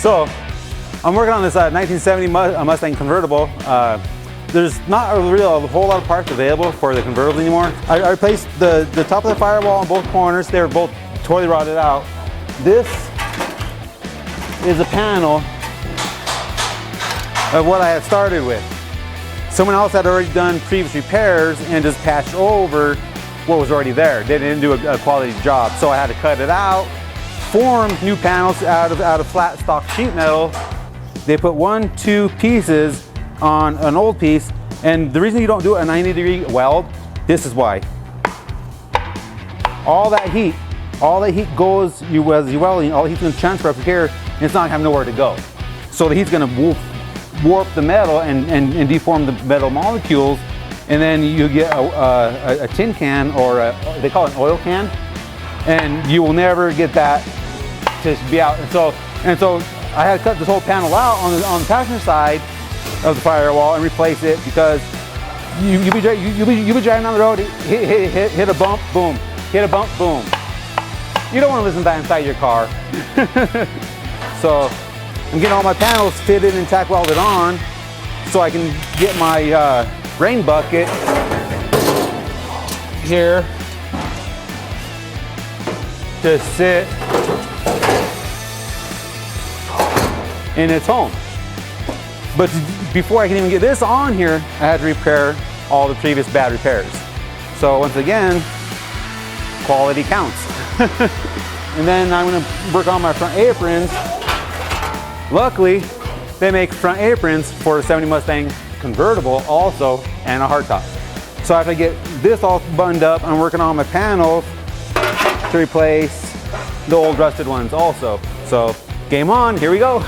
So I'm working on this 1970 Mustang convertible. There's not a whole lot of parts available for the convertible anymore. I replaced the top of the firewall on both corners. They were both totally rotted out. This is a panel of what I had started with. Someone else had already done previous repairs and just patched over what was already there. They didn't do a quality job, so I had to cut it out, form new panels out of flat stock sheet metal. They put 1-2 pieces on an old piece, and the reason you don't do a 90-degree weld, this is why. All that heat goes, as you're welding, all the heat's going to transfer up here, and it's not having nowhere to go. So the heat's going to warp the metal and deform the metal molecules, and then you get a tin can, or they call it an oil can, and you will never get that to be out. And so I had to cut this whole panel out on the passenger side of the firewall and replace it, because you'll be driving down the road, hit a bump, boom, hit a bump, boom. You don't want to listen to that inside your car. So I'm getting all my panels fitted and tack welded on so I can get my rain bucket here to sit in its home. But before I can even get this on here, I had to repair all the previous bad repairs. So once again, quality counts. And then I'm going to work on my front aprons. Luckily, they make front aprons for the 70 Mustang convertible also, and a hardtop. So after I get this all buttoned up, I'm working on my panels to replace the old rusted ones also. So game on, here we go.